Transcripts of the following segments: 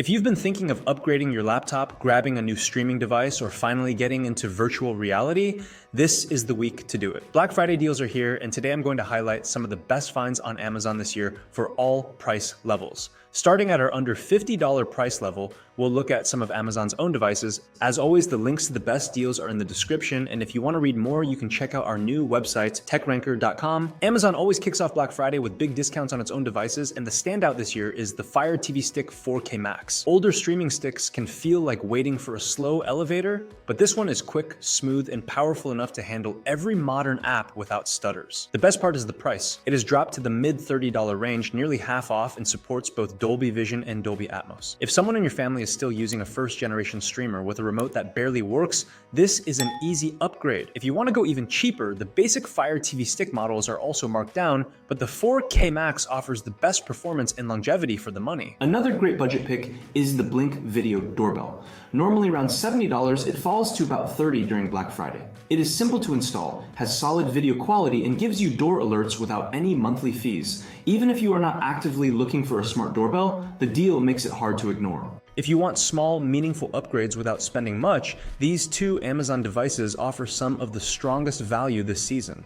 If you've been thinking of upgrading your laptop, grabbing a new streaming device, or finally getting into virtual reality, this is the week to do it. Black Friday deals are here, and today I'm going to highlight some of the best finds on Amazon this year for all price levels. Starting at our under $50 price level, we'll look at some of Amazon's own devices. As always, the links to the best deals are in the description, and if you want to read more, you can check out our new website, techranker.com. Amazon always kicks off Black Friday with big discounts on its own devices, and the standout this year is the Fire TV Stick 4K Max. Older streaming sticks can feel like waiting for a slow elevator, but this one is quick, smooth, and powerful enough to handle every modern app without stutters. The best part is the price. It has dropped to the mid $30 range, nearly half off, and supports both Dolby Vision and Dolby Atmos. If someone in your family is still using a first-generation streamer with a remote that barely works, this is an easy upgrade. If you want to go even cheaper, the basic Fire TV Stick models are also marked down, but the 4K Max offers the best performance and longevity for the money. Another great budget pick is the Blink Video Doorbell. Normally around $70, it falls to about $30 during Black Friday. It is simple to install, has solid video quality, and gives you door alerts without any monthly fees. Even if you are not actively looking for a smart doorbell, the deal makes it hard to ignore. If you want small, meaningful upgrades without spending much, these two Amazon devices offer some of the strongest value this season.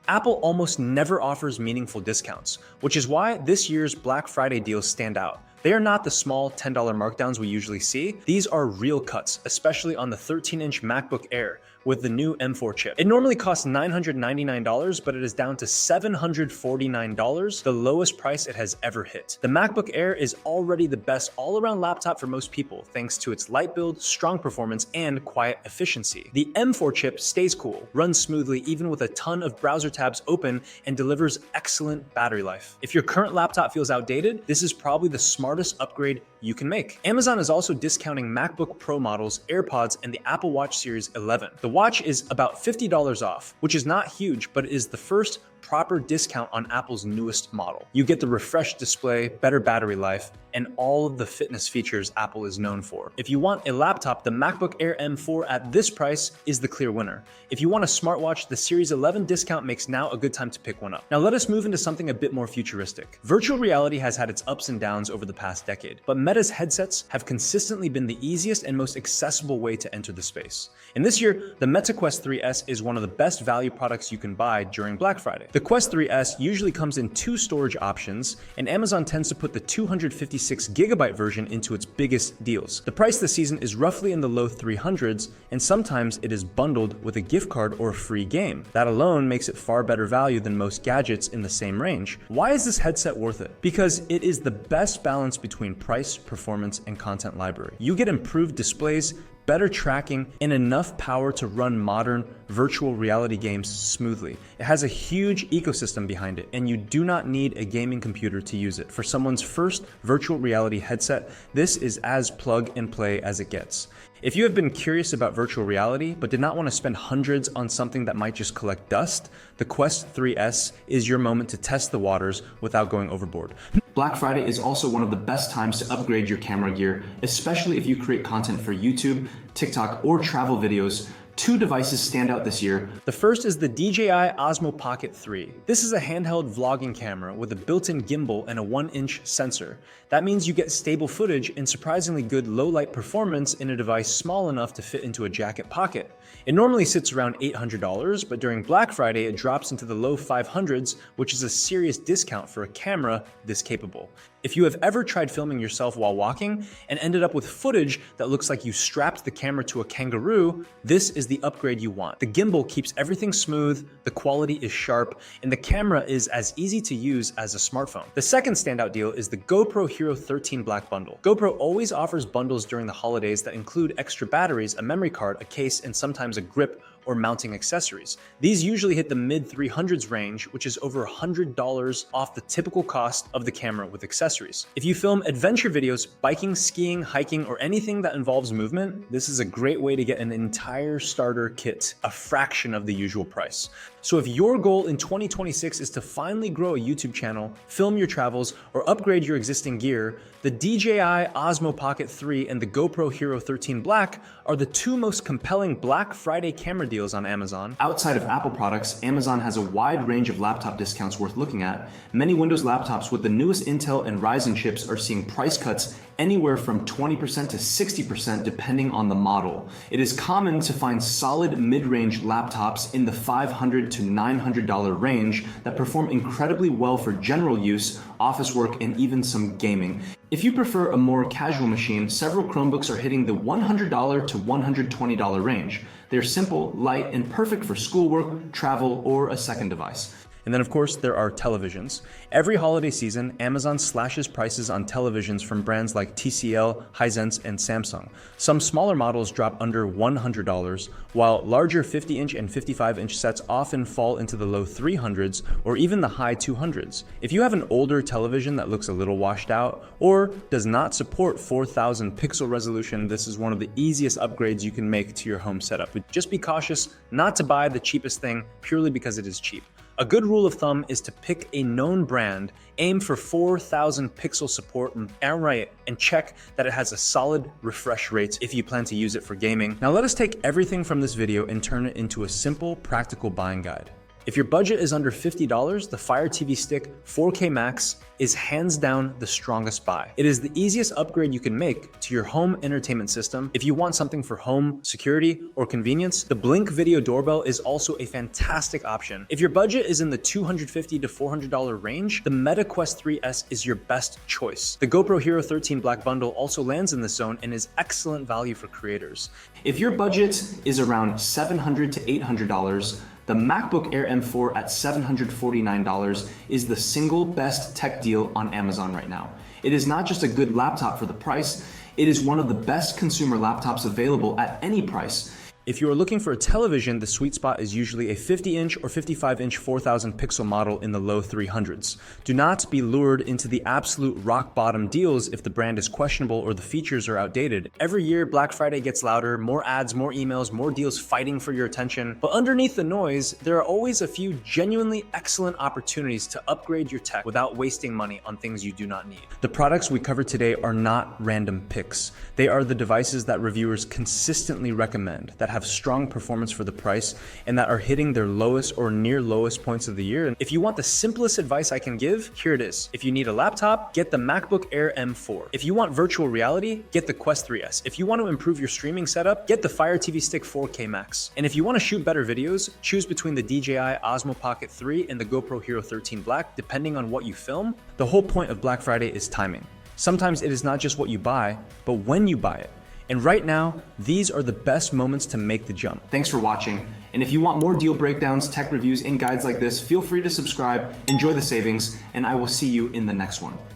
Apple almost never offers meaningful discounts, which is why this year's Black Friday deals stand out. They are not the small $10 markdowns we usually see. These are real cuts, especially on the 13-inch MacBook Air with the new M4 chip. It normally costs $999, but it is down to $749, the lowest price it has ever hit. The MacBook Air is already the best all-around laptop for most people, thanks to its light build, strong performance, and quiet efficiency. The M4 chip stays cool, runs smoothly even with a ton of browser tabs open, and delivers excellent battery life. If your current laptop feels outdated, this is probably the smartest upgrade you can make. Amazon is also discounting MacBook Pro models, AirPods, and the Apple Watch Series 11. The watch is about $50 off, which is not huge, but it is the first proper discount on Apple's newest model. You get the refreshed display, better battery life, and all of the fitness features Apple is known for. If you want a laptop, the MacBook Air M4 at this price is the clear winner. If you want a smartwatch, the Series 11 discount makes now a good time to pick one up. Now let us move into something a bit more futuristic. Virtual reality has had its ups and downs over the past decade, but Meta's headsets have consistently been the easiest and most accessible way to enter the space. And this year, the Meta Quest 3S is one of the best value products you can buy during Black Friday. The Quest 3S usually comes in two storage options, and Amazon tends to put the 256GB version into its biggest deals. The price this season is roughly in the low 300s, and sometimes it is bundled with a gift card or a free game. That alone makes it far better value than most gadgets in the same range. Why is this headset worth it? Because it is the best balance between price, performance, and content library. You get improved displays, better tracking, and enough power to run modern virtual reality games smoothly. It has a huge ecosystem behind it, and you do not need a gaming computer to use it. For someone's first virtual reality headset, this is as plug and play as it gets. If you have been curious about virtual reality, but did not want to spend hundreds on something that might just collect dust, the Quest 3S is your moment to test the waters without going overboard. Black Friday is also one of the best times to upgrade your camera gear, especially if you create content for YouTube, TikTok, or travel videos. Two devices stand out this year. The first is the DJI Osmo Pocket 3. This is a handheld vlogging camera with a built-in gimbal and a 1-inch sensor. That means you get stable footage and surprisingly good low-light performance in a device small enough to fit into a jacket pocket. It normally sits around $800, but during Black Friday it drops into the low 500s, which is a serious discount for a camera this capable. If you have ever tried filming yourself while walking and ended up with footage that looks like you strapped the camera to a kangaroo, this is the upgrade you want. The gimbal keeps everything smooth, the quality is sharp, and the camera is as easy to use as a smartphone. The second standout deal is the GoPro Hero 13 Black Bundle. GoPro always offers bundles during the holidays that include extra batteries, a memory card, a case, and sometimes a grip or mounting accessories. These usually hit the mid 300s range, which is over $100 off the typical cost of the camera with accessories. If you film adventure videos, biking, skiing, hiking, or anything that involves movement, this is a great way to get an entire starter kit, a fraction of the usual price. So if your goal in 2026 is to finally grow a YouTube channel, film your travels, or upgrade your existing gear, the DJI Osmo Pocket 3 and the GoPro Hero 13 Black are the two most compelling Black Friday camera deals on Amazon. Outside of Apple products, Amazon has a wide range of laptop discounts worth looking at. Many Windows laptops with the newest Intel and Ryzen chips are seeing price cuts anywhere from 20% to 60% depending on the model. It is common to find solid mid-range laptops in the $500 to $900 range that perform incredibly well for general use, office work, and even some gaming. If you prefer a more casual machine, several Chromebooks are hitting the $100 to $120 range. They're simple, light, and perfect for schoolwork, travel, or a second device. And then, of course, there are televisions. Every holiday season, Amazon slashes prices on televisions from brands like TCL, Hisense, and Samsung. Some smaller models drop under $100, while larger 50-inch and 55-inch sets often fall into the low 300s or even the high 200s. If you have an older television that looks a little washed out or does not support 4,000 pixel resolution, this is one of the easiest upgrades you can make to your home setup. But just be cautious not to buy the cheapest thing purely because it is cheap. A good rule of thumb is to pick a known brand, aim for 4,000 pixel support, and check that it has a solid refresh rate if you plan to use it for gaming. Now let us take everything from this video and turn it into a simple, practical buying guide. If your budget is under $50, the Fire TV Stick 4K Max is hands down the strongest buy. It is the easiest upgrade you can make to your home entertainment system. If you want something for home security or convenience, the Blink Video Doorbell is also a fantastic option. If your budget is in the $250 to $400 range, the Meta Quest 3S is your best choice. The GoPro Hero 13 Black Bundle also lands in this zone and is excellent value for creators. If your budget is around $700 to $800, the MacBook Air M4 at $749 is the single best tech deal on Amazon right now. It is not just a good laptop for the price, it is one of the best consumer laptops available at any price. If you are looking for a television, the sweet spot is usually a 50-inch or 55-inch 4,000 pixel model in the low 300s. Do not be lured into the absolute rock bottom deals if the brand is questionable or the features are outdated. Every year, Black Friday gets louder, more ads, more emails, more deals fighting for your attention. But underneath the noise, there are always a few genuinely excellent opportunities to upgrade your tech without wasting money on things you do not need. The products we cover today are not random picks. They are the devices that reviewers consistently recommend, that have strong performance for the price, and that are hitting their lowest or near lowest points of the year. And if you want the simplest advice I can give, here it is. If you need a laptop, get the MacBook Air M4. If you want virtual reality, get the Quest 3S. If you want to improve your streaming setup, get the Fire TV Stick 4K Max. And if you want to shoot better videos, choose between the DJI Osmo Pocket 3 and the GoPro Hero 13 Black, depending on what you film. The whole point of Black Friday is timing. Sometimes it is not just what you buy, but when you buy it. And right now, these are the best moments to make the jump. Thanks for watching. And if you want more deal breakdowns, tech reviews, and guides like this, feel free to subscribe, enjoy the savings, and I will see you in the next one.